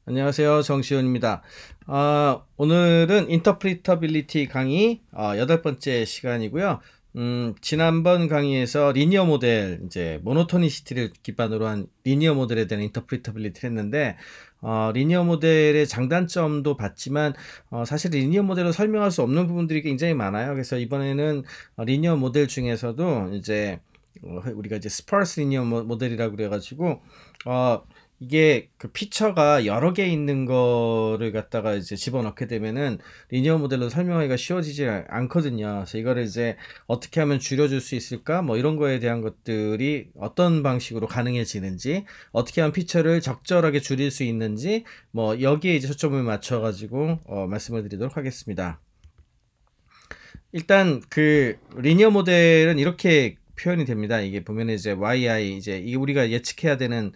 안녕하세요. 정시훈입니다. 오늘은 인터프리터빌리티 강의 8번째 시간이고요. 지난번 강의에서 리니어 모델, 이제 모노토니시티를 기반으로 한 리니어 모델에 대한 인터프리터빌리티를 했는데, 리니어 모델의 장단점도 봤지만, 사실 리니어 모델로 설명할 수 없는 부분들이 굉장히 많아요. 그래서 이번에는 리니어 모델 중에서도 이제 우리가 이제 스파르스 리니어 모델이라고 그래가지고, 이게 그 피처가 여러 개 있는 거를 갖다가 이제 집어넣게 되면은 리니어 모델로 설명하기가 쉬워지지 않거든요. 그래서 이거를 이제 어떻게 하면 줄여줄 수 있을까? 뭐 이런 거에 대한 것들이 어떤 방식으로 가능해지는지, 어떻게 하면 피처를 적절하게 줄일 수 있는지, 뭐 여기에 이제 초점을 맞춰가지고 말씀을 드리도록 하겠습니다. 일단 그 리니어 모델은 이렇게 표현이 됩니다. 이게 보면 이제 yi 이제 이게 우리가 예측해야 되는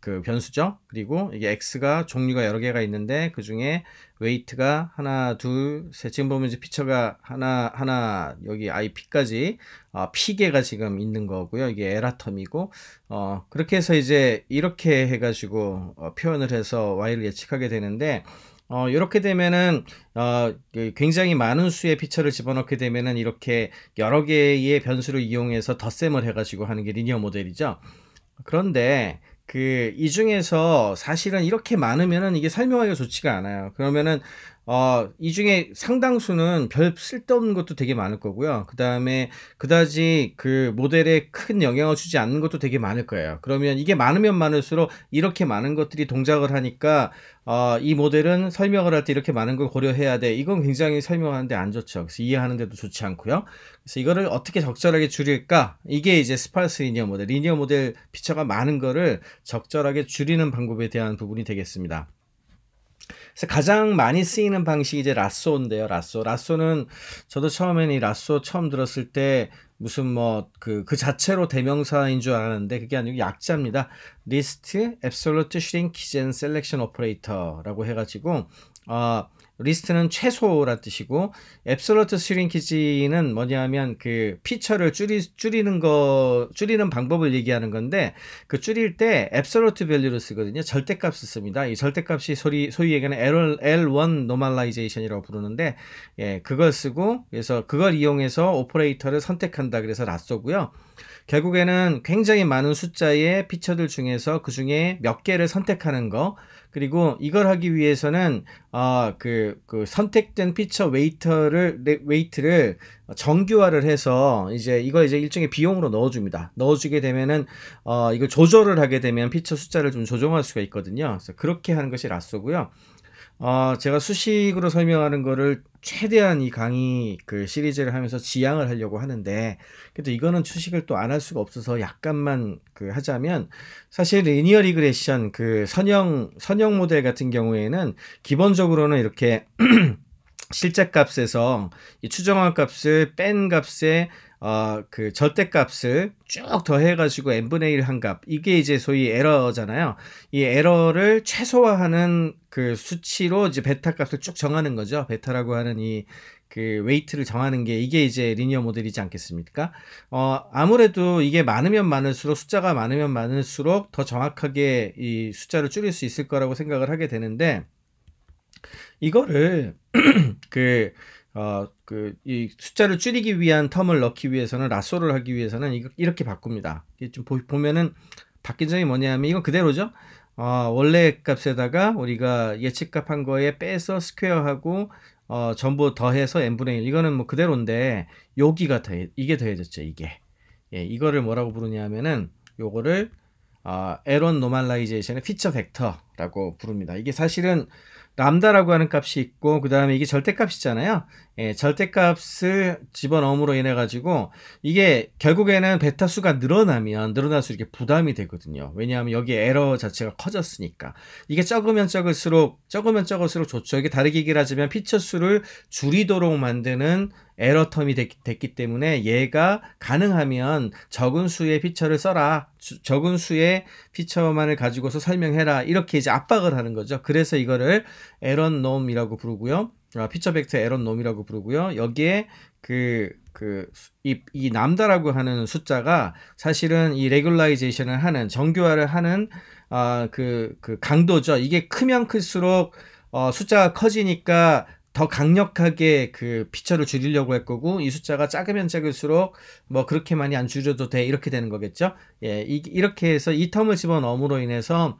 그 변수죠. 그리고 이게 x가 종류가 여러 개가 있는데 그 중에 웨이트가 하나, 둘, 셋. 지금 보면 이제 피처가 하나 여기 ip까지 p개가 지금 있는 거고요. 이게 에라텀이고 그렇게 해서 이제 이렇게 해가지고 표현을 해서 y를 예측하게 되는데. 이렇게 되면은, 굉장히 많은 수의 피처를 집어넣게 되면은 이렇게 여러 개의 변수를 이용해서 덧셈을 해가지고 하는 게 리니어 모델이죠. 그런데 이 중에서 사실은 이렇게 많으면은 이게 설명하기가 좋지가 않아요. 그러면은 이 중에 상당수는 별 쓸데없는 것도 되게 많을 거고요. 그 다음에 그다지 그 모델에 큰 영향을 주지 않는 것도 되게 많을 거예요. 그러면 이게 많으면 많을수록 이렇게 많은 것들이 동작을 하니까 이 모델은 설명을 할 때 이렇게 많은 걸 고려해야 돼. 이건 굉장히 설명하는데 안 좋죠. 그래서 이해하는데도 좋지 않고요. 그래서 이거를 어떻게 적절하게 줄일까? 이게 이제 스파르스 리니어 모델 피처가 많은 거를 적절하게 줄이는 방법에 대한 부분이 되겠습니다. 그래서 가장 많이 쓰이는 방식이 이제 라쏘인데요. 라쏘는 저도 처음에는 이 라쏘 처음 들었을 때 무슨 뭐 그 자체로 대명사인 줄 알았는데 그게 아니고 약자입니다. 리스트 앱솔루트 슈링키지 앤 셀렉션 오퍼레이터라고 해가지고 리스트는 최소란 뜻이고 앱솔루트 슈링키지는 뭐냐면 그 피처를 줄이는 방법을 얘기하는 건데 그 줄일 때 앱솔루트 밸류를 쓰거든요. 절대값을 씁니다. 이 절대값이 소위 얘기하는 L1 노멀라이제이션이라고 부르는데 그걸 쓰고 그래서 그걸 이용해서 오퍼레이터를 선택한다. 그래서 라쏘고요. 결국에는 굉장히 많은 숫자의 피처들 중에서 그 중에 몇 개를 선택하는 거 그리고 이걸 하기 위해서는 그 선택된 피처 웨이트를 정규화를 해서 이제 이걸 이제 일종의 비용으로 넣어줍니다. 넣어주게 되면은 이걸 조절을 하게 되면 피처 숫자를 좀 조정할 수가 있거든요. 그래서 그렇게 하는 것이 라쏘고요. 제가 수식으로 설명하는 거를 최대한 이 강의 그 시리즈를 하면서 지양을 하려고 하는데, 그래도 이거는 수식을 또 안 할 수가 없어서 약간만 하자면, 사실 리니어 리그레션 그 선형 모델 같은 경우에는 기본적으로는 이렇게 실제값에서 이 추정한 값을 뺀 값에 그 절대값을 쭉 더해가지고 n분의 1 한 값 이게 이제 소위 에러잖아요. 이 에러를 최소화하는 그 수치로 이제 베타 값을 쭉 정하는 거죠. 베타라고 하는 그 웨이트를 정하는 게 이게 이제 리니어 모델이지 않겠습니까? 아무래도 이게 많으면 많을수록 숫자가 많으면 많을수록 더 정확하게 이 숫자를 줄일 수 있을 거라고 생각을 하게 되는데 이거를 이 숫자를 줄이기 위한 텀을 넣기 위해서는 라쏘를 하기 위해서는 이렇게 바꿉니다. 이게 좀 보면은 바뀐 점이 뭐냐면 이건 그대로죠. 원래 값에다가 우리가 예측값 한 거에 빼서 스퀘어하고 전부 더해서 n분의 1 이거는 뭐 그대로인데 여기가 이게 더해졌죠. 이게 이거를 뭐라고 부르냐면은 요거를 에런 노멀라이제이션의 피처 벡터라고 부릅니다. 이게 사실은 람다라고 하는 값이 있고 그 다음에 이게 절대값이잖아요. 절대값을 집어넣음으로 인해 가지고 이게 결국에는 베타 수가 늘어나면 늘어날수록 이게 부담이 되거든요. 왜냐하면 여기 에러 자체가 커졌으니까 이게 적으면 적을수록 좋죠. 이게 다르게 얘기를 하자면 피처 수를 줄이도록 만드는 에러 텀이 됐기 때문에 얘가 가능하면 적은 수의 피처를 써라. 적은 수의 피처만을 가지고서 설명해라. 이렇게 이제 압박을 하는 거죠. 그래서 이거를 에런 놈이라고 부르고요. 피처 벡터 에런 놈이라고 부르고요. 여기에 이 람다라고 하는 숫자가 사실은 이 레귤라이제이션을 하는 정교화를 하는 그 강도죠. 이게 크면 클수록 숫자가 커지니까 더 강력하게 그 피처를 줄이려고 할 거고, 이 숫자가 작으면 작을수록 뭐 그렇게 많이 안 줄여도 돼, 이렇게 되는 거겠죠. 예, 이렇게 해서 이 텀을 집어넣음으로 인해서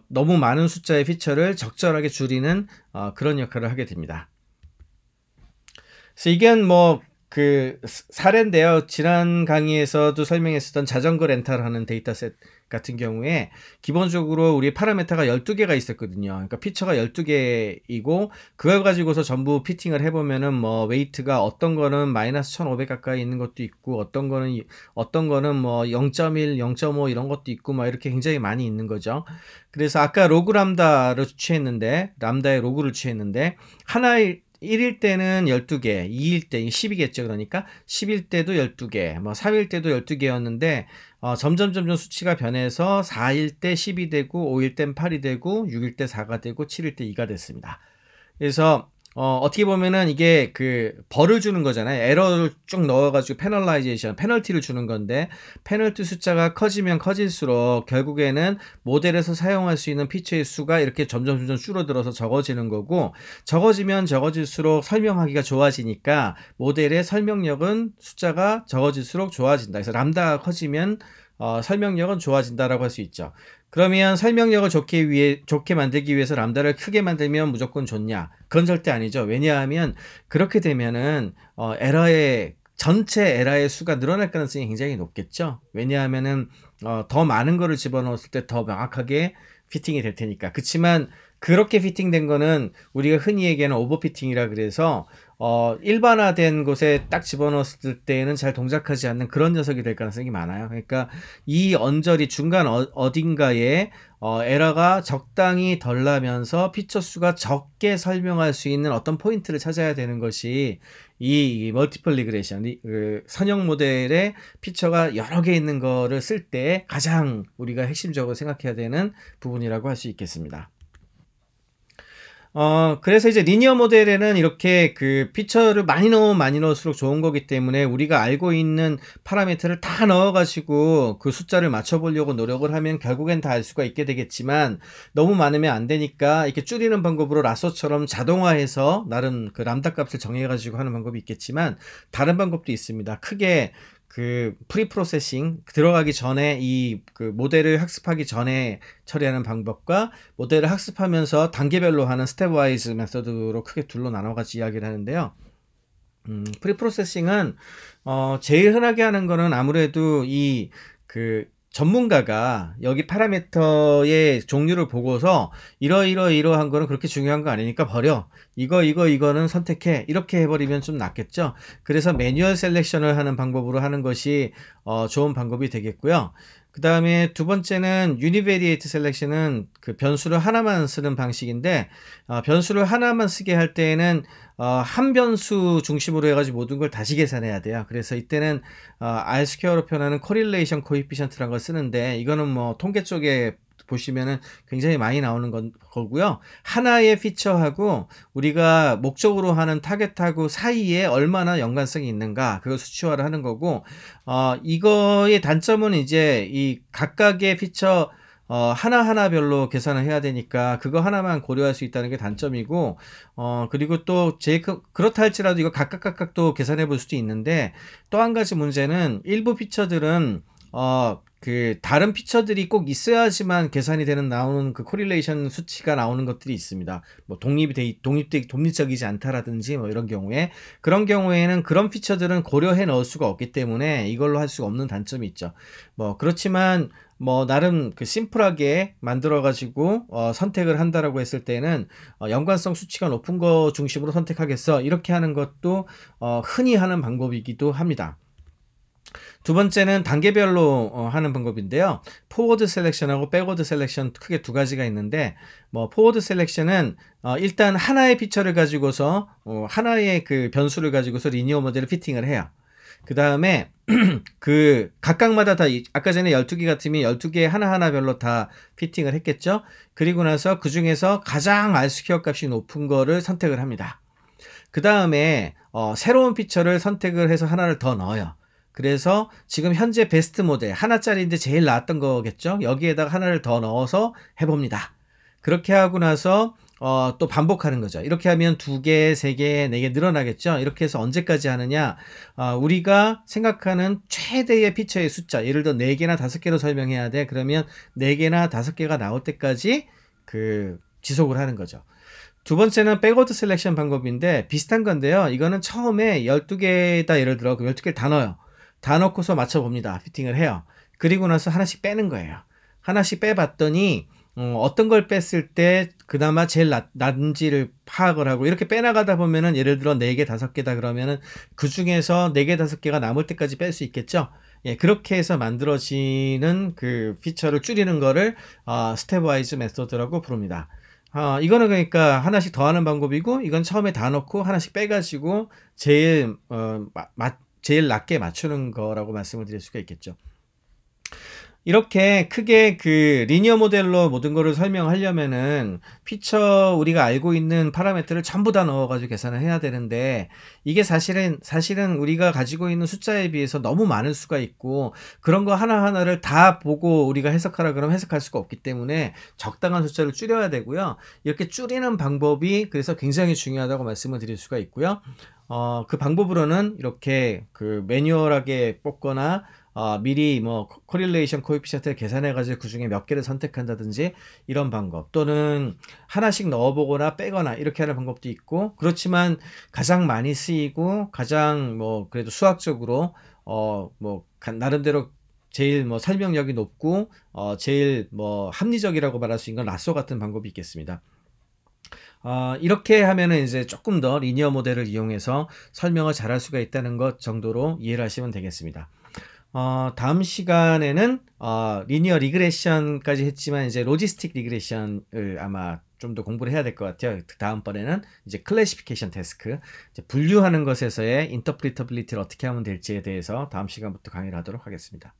너무 많은 숫자의 피처를 적절하게 줄이는 그런 역할을 하게 됩니다. 그래서 이건 뭐 그 사례인데요. 지난 강의에서도 설명했었던 자전거 렌탈하는 데이터셋 같은 경우에 기본적으로 우리 파라메타가 12개가 있었거든요. 그러니까 피처가 12개이고 그걸 가지고서 전부 피팅을 해보면은 뭐 웨이트가 어떤 거는 마이너스 1500 가까이 있는 것도 있고 어떤 거는 뭐 0.1, 0.5 이런 것도 있고 막 이렇게 굉장히 많이 있는 거죠. 그래서 아까 로그 람다를 취했는데, 람다의 로그를 취했는데, 하나의 1일 때는 12개, 2일 때 10이겠죠. 그러니까 10일 때도 12개, 뭐 3일 때도 12개였는데 점점 수치가 변해서 4일 때 10이 되고 5일 땐 8이 되고 6일 때 4가 되고 7일 때 2가 됐습니다. 그래서 어떻게 보면은 이게 그 벌을 주는 거잖아요. 에러를 쭉 넣어가지고 페널티를 주는 건데, 페널티 숫자가 커지면 커질수록 결국에는 모델에서 사용할 수 있는 피처의 수가 이렇게 점점 줄어들어서 적어지는 거고, 적어지면 적어질수록 설명하기가 좋아지니까 모델의 설명력은 숫자가 적어질수록 좋아진다. 그래서 람다가 커지면 설명력은 좋아진다라고 할 수 있죠. 그러면 설명력을 좋게 만들기 위해서 람다를 크게 만들면 무조건 좋냐? 그건 절대 아니죠. 왜냐하면 그렇게 되면은 전체 에러의 수가 늘어날 가능성이 굉장히 높겠죠. 왜냐하면은 더 많은 거를 집어넣었을 때 더 명확하게 피팅이 될 테니까. 그렇지만 그렇게 피팅된 거는 우리가 흔히 얘기하는 오버피팅이라 그래서 일반화된 곳에 딱 집어넣었을 때에는 잘 동작하지 않는 그런 녀석이 될 가능성이 많아요. 그러니까 이 언저리 중간 어딘가에 에러가 적당히 덜 나면서 피처 수가 적게 설명할 수 있는 어떤 포인트를 찾아야 되는 것이 이 멀티플 리그레이션, 선형 모델의 피처가 여러 개 있는 거를 쓸 때 가장 우리가 핵심적으로 생각해야 되는 부분이라고 할 수 있겠습니다. 그래서 이제 리니어 모델에는 이렇게 그 피처를 많이 넣을수록 좋은 거기 때문에 우리가 알고 있는 파라미터를 다 넣어가지고 그 숫자를 맞춰보려고 노력을 하면 결국엔 다 알 수가 있게 되겠지만, 너무 많으면 안 되니까 이렇게 줄이는 방법으로 라소처럼 자동화해서 나름 그 람다 값을 정해가지고 하는 방법이 있겠지만, 다른 방법도 있습니다. 크게 그 프리프로세싱 들어가기 전에 그 모델을 학습하기 전에 처리하는 방법과 모델을 학습하면서 단계별로 하는 스텝와이즈 메서드로 크게 둘로 나눠가지고 이야기를 하는데요. 프리프로세싱은 제일 흔하게 하는 거는 아무래도 그 전문가가 여기 파라미터의 종류를 보고서 이러한 거는 그렇게 중요한 거 아니니까 버려, 이거는 선택해, 이렇게 해버리면 좀 낫겠죠. 그래서 매뉴얼 셀렉션을 하는 방법으로 하는 것이 좋은 방법이 되겠고요. 그 다음에 두 번째는 유니베리에이트 셀렉션은 그 변수를 하나만 쓰는 방식인데, 변수를 하나만 쓰게 할 때에는 한 변수 중심으로 해가지고 모든 걸 다시 계산해야 돼요. 그래서 이때는 R-스퀘어로 표현하는 코릴레이션 코에피션트라는 걸 쓰는데, 이거는 뭐 통계 쪽에 보시면은 굉장히 많이 나오는 거고요. 하나의 피처하고 우리가 목적으로 하는 타겟하고 사이에 얼마나 연관성이 있는가, 그걸 수치화를 하는 거고, 이거의 단점은 이제 이 각각의 피처 하나하나별로 계산을 해야 되니까 그거 하나만 고려할 수 있다는 게 단점이고, 그리고 또 그렇다 할지라도 이거 각각 또 계산해 볼 수도 있는데, 또 한 가지 문제는 일부 피처들은 그 다른 피처들이 꼭 있어야지만 계산이 나오는 그 코릴레이션 수치가 나오는 것들이 있습니다. 뭐 독립적이지 않다라든지 뭐 이런 경우에, 그런 경우에는 그런 피처들은 고려해 넣을 수가 없기 때문에 이걸로 할 수가 없는 단점이 있죠. 뭐 그렇지만 뭐 나름 그 심플하게 만들어 가지고 선택을 한다라고 했을 때는 연관성 수치가 높은 거 중심으로 선택하겠어, 이렇게 하는 것도 흔히 하는 방법이기도 합니다. 두 번째는 단계별로 하는 방법인데요. 포워드 셀렉션하고 백워드 셀렉션 크게 두 가지가 있는데, 뭐 포워드 셀렉션은 일단 하나의 피처를 가지고서 하나의 그 변수를 가지고서 리니어 모델을 피팅을 해요. 그 다음에 그 각각마다 다 아까 전에 12개 같으면 12개 하나하나별로 다 피팅을 했겠죠. 그리고 나서 그 중에서 가장 R-스퀘어 값이 높은 거를 선택을 합니다. 그 다음에 새로운 피처를 선택을 해서 하나를 더 넣어요. 그래서 지금 현재 베스트 모델 하나짜리인데 제일 나았던 거겠죠. 여기에다가 하나를 더 넣어서 해봅니다. 그렇게 하고 나서 또 반복하는 거죠. 이렇게 하면 2개, 3개, 4개 늘어나겠죠. 이렇게 해서 언제까지 하느냐, 우리가 생각하는 최대의 피처의 숫자, 예를 들어 4개나 5개로 설명해야 돼. 그러면 4개나 5개가 나올 때까지 지속을 하는 거죠. 두 번째는 백워드 셀렉션 방법인데 비슷한 건데요. 이거는 처음에 12개다 예를 들어 12개를 다 넣어요. 다 넣고서 맞춰봅니다. 피팅을 해요. 그리고 나서 하나씩 빼는 거예요. 하나씩 빼봤더니 어떤 걸 뺐을 때 그나마 제일 낮은지를 파악을 하고, 이렇게 빼나가다 보면은 예를 들어 4개, 5개다 그러면은 그 중에서 4개, 5개가 남을 때까지 뺄 수 있겠죠. 예, 그렇게 해서 만들어지는 그 피처를 줄이는 거를 스텝와이즈 메소드라고 부릅니다. 이거는 그러니까 하나씩 더하는 방법이고, 이건 처음에 다 넣고 하나씩 빼가지고 제일 낮게 맞추는 거라고 말씀을 드릴 수가 있겠죠. 이렇게 크게 리니어 모델로 모든 거를 설명하려면은 피처 우리가 알고 있는 파라미터를 전부 다 넣어가지고 계산을 해야 되는데, 이게 사실은 우리가 가지고 있는 숫자에 비해서 너무 많을 수가 있고, 그런 거 하나하나를 다 보고 우리가 해석하라 그러면 해석할 수가 없기 때문에 적당한 숫자를 줄여야 되고요. 이렇게 줄이는 방법이 그래서 굉장히 중요하다고 말씀을 드릴 수가 있고요. 그 방법으로는 이렇게 매뉴얼하게 뽑거나 미리 코릴레이션 코에피션트를 계산해 가지고 그 중에 몇 개를 선택한다든지 이런 방법, 또는 하나씩 넣어보거나 빼거나 이렇게 하는 방법도 있고, 그렇지만 가장 많이 쓰이고 가장 그래도 수학적으로 나름대로 제일 설명력이 높고 제일 합리적이라고 말할 수 있는 건 라쏘 같은 방법이 있겠습니다. 이렇게 하면은 이제 조금 더 리니어 모델을 이용해서 설명을 잘할 수가 있다는 것 정도로 이해를 하시면 되겠습니다. 다음 시간에는 리니어 리그레션까지 했지만 이제 로지스틱 리그레션을 아마 좀 더 공부를 해야 될 것 같아요. 다음번에는 이제 클래시피케이션 태스크, 이제 분류하는 것에서의 인터프리터빌리티를 어떻게 하면 될지에 대해서 다음 시간부터 강의를 하도록 하겠습니다.